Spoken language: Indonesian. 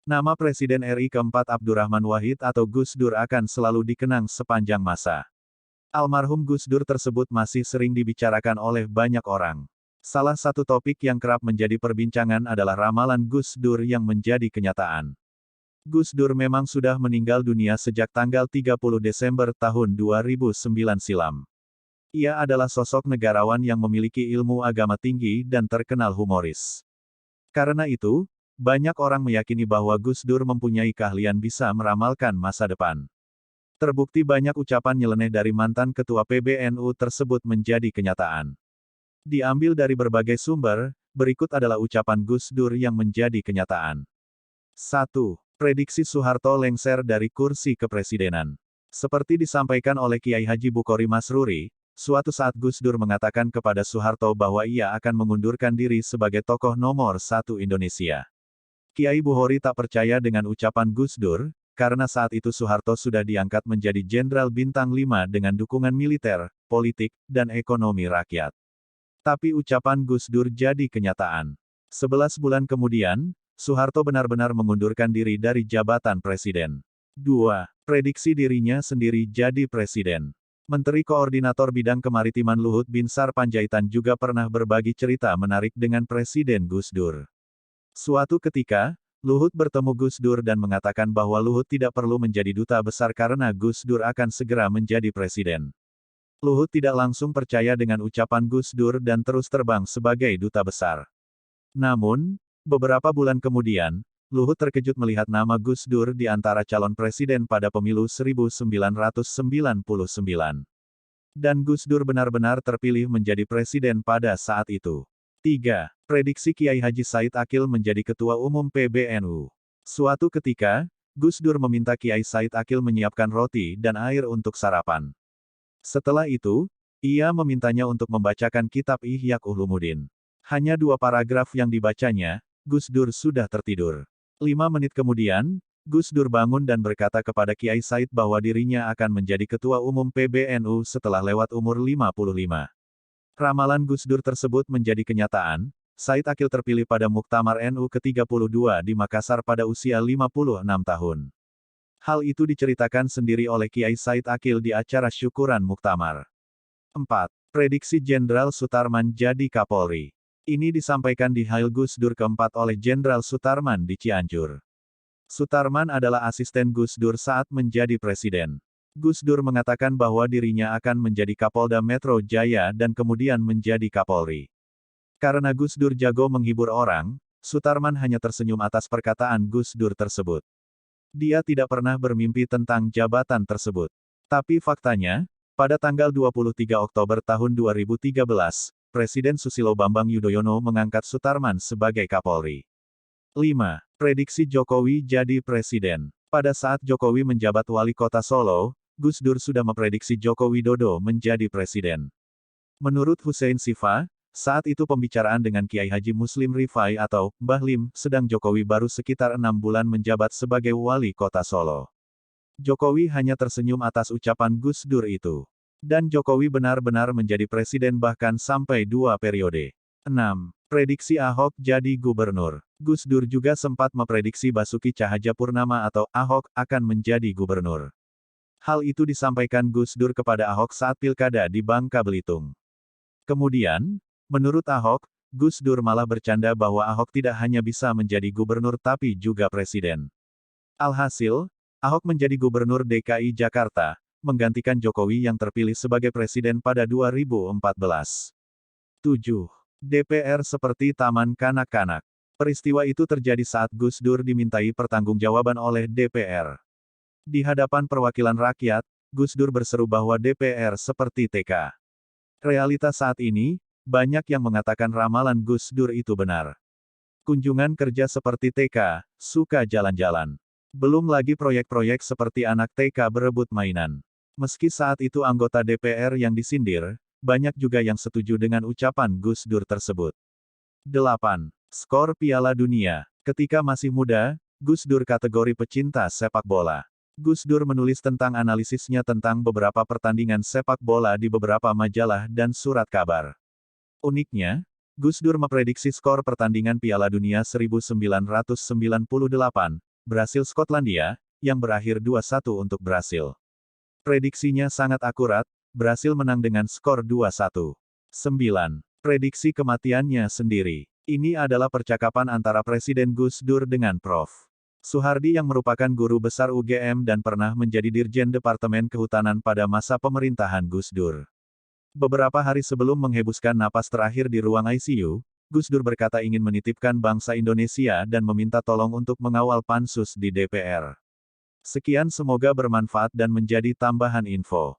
Nama Presiden RI keempat Abdurrahman Wahid atau Gus Dur akan selalu dikenang sepanjang masa. Almarhum Gus Dur tersebut masih sering dibicarakan oleh banyak orang. Salah satu topik yang kerap menjadi perbincangan adalah ramalan Gus Dur yang menjadi kenyataan. Gus Dur memang sudah meninggal dunia sejak tanggal 30 Desember tahun 2009 silam. Ia adalah sosok negarawan yang memiliki ilmu agama tinggi dan terkenal humoris. Karena itu, banyak orang meyakini bahwa Gus Dur mempunyai keahlian bisa meramalkan masa depan. Terbukti banyak ucapan nyeleneh dari mantan ketua PBNU tersebut menjadi kenyataan. Diambil dari berbagai sumber, berikut adalah ucapan Gus Dur yang menjadi kenyataan. 1. Prediksi Soeharto lengser dari kursi kepresidenan. Seperti disampaikan oleh Kiai Haji Bukhari Masruri, suatu saat Gus Dur mengatakan kepada Soeharto bahwa ia akan mengundurkan diri sebagai tokoh nomor 1 Indonesia. Kiai Bukhari tak percaya dengan ucapan Gus Dur, karena saat itu Soeharto sudah diangkat menjadi Jenderal Bintang 5 dengan dukungan militer, politik, dan ekonomi rakyat. Tapi ucapan Gus Dur jadi kenyataan. 11 bulan kemudian, Soeharto benar-benar mengundurkan diri dari jabatan presiden. 2. Prediksi dirinya sendiri jadi presiden. Menteri Koordinator Bidang Kemaritiman Luhut Binsar Panjaitan juga pernah berbagi cerita menarik dengan Presiden Gus Dur. Suatu ketika, Luhut bertemu Gus Dur dan mengatakan bahwa Luhut tidak perlu menjadi duta besar karena Gus Dur akan segera menjadi presiden. Luhut tidak langsung percaya dengan ucapan Gus Dur dan terus terbang sebagai duta besar. Namun, beberapa bulan kemudian, Luhut terkejut melihat nama Gus Dur di antara calon presiden pada pemilu 1999. Dan Gus Dur benar-benar terpilih menjadi presiden pada saat itu. 3. Prediksi Kiai Haji Said Akil menjadi Ketua Umum PBNU. Suatu ketika, Gus Dur meminta Kiai Said Akil menyiapkan roti dan air untuk sarapan. Setelah itu, ia memintanya untuk membacakan kitab Ihya Ulumuddin. Hanya 2 paragraf yang dibacanya, Gus Dur sudah tertidur. 5 menit kemudian, Gus Dur bangun dan berkata kepada Kiai Said bahwa dirinya akan menjadi Ketua Umum PBNU setelah lewat umur 55. Ramalan Gus Dur tersebut menjadi kenyataan. Said Akil terpilih pada Muktamar NU ke-32 di Makassar pada usia 56 tahun. Hal itu diceritakan sendiri oleh Kiai Said Akil di acara syukuran Muktamar. 4. Prediksi Jenderal Sutarman jadi Kapolri. Ini disampaikan di Hail Gus Dur keempat oleh Jenderal Sutarman di Cianjur. Sutarman adalah asisten Gus Dur saat menjadi presiden. Gus Dur mengatakan bahwa dirinya akan menjadi Kapolda Metro Jaya dan kemudian menjadi Kapolri. Karena Gus Dur jago menghibur orang, Sutarman hanya tersenyum atas perkataan Gus Dur tersebut. Dia tidak pernah bermimpi tentang jabatan tersebut. Tapi faktanya, pada tanggal 23 Oktober tahun 2013, Presiden Susilo Bambang Yudhoyono mengangkat Sutarman sebagai Kapolri. 5. Prediksi Jokowi jadi presiden. Pada saat Jokowi menjabat wali kota Solo, Gus Dur sudah memprediksi Joko Widodo menjadi presiden. Menurut Hussein Sifa, saat itu pembicaraan dengan Kiai Haji Muslim Rifai atau Mbah Lim, sedang Jokowi baru sekitar 6 bulan menjabat sebagai wali kota Solo. Jokowi hanya tersenyum atas ucapan Gus Dur itu. Dan Jokowi benar-benar menjadi presiden bahkan sampai 2 periode. 6. Prediksi Ahok jadi gubernur. Gus Dur juga sempat memprediksi Basuki Cahayapurnama atau Ahok akan menjadi gubernur. Hal itu disampaikan Gus Dur kepada Ahok saat pilkada di Bangka Belitung. Kemudian, menurut Ahok, Gus Dur malah bercanda bahwa Ahok tidak hanya bisa menjadi gubernur tapi juga presiden. Alhasil, Ahok menjadi gubernur DKI Jakarta, menggantikan Jokowi yang terpilih sebagai presiden pada 2014. 7. DPR seperti taman kanak-kanak. Peristiwa itu terjadi saat Gus Dur dimintai pertanggungjawaban oleh DPR. Di hadapan perwakilan rakyat, Gus Dur berseru bahwa DPR seperti TK. Realitas saat ini, banyak yang mengatakan ramalan Gus Dur itu benar. Kunjungan kerja seperti TK, suka jalan-jalan. Belum lagi proyek-proyek seperti anak TK berebut mainan. Meski saat itu anggota DPR yang disindir, banyak juga yang setuju dengan ucapan Gus Dur tersebut. 8. Skor Piala Dunia. Ketika masih muda, Gus Dur kategori pecinta sepak bola. Gus Dur menulis tentang analisisnya tentang beberapa pertandingan sepak bola di beberapa majalah dan surat kabar. Uniknya, Gus Dur memprediksi skor pertandingan Piala Dunia 1998, Brasil Skotlandia, yang berakhir 2-1 untuk Brasil. Prediksinya sangat akurat, Brasil menang dengan skor 2-1. 9. Prediksi kematiannya sendiri. Ini adalah percakapan antara Presiden Gus Dur dengan Prof. Soehardi yang merupakan guru besar UGM dan pernah menjadi Dirjen Departemen Kehutanan pada masa pemerintahan Gus Dur. Beberapa hari sebelum menghembuskan napas terakhir di ruang ICU, Gus Dur berkata ingin menitipkan bangsa Indonesia dan meminta tolong untuk mengawal pansus di DPR. Sekian, semoga bermanfaat dan menjadi tambahan info.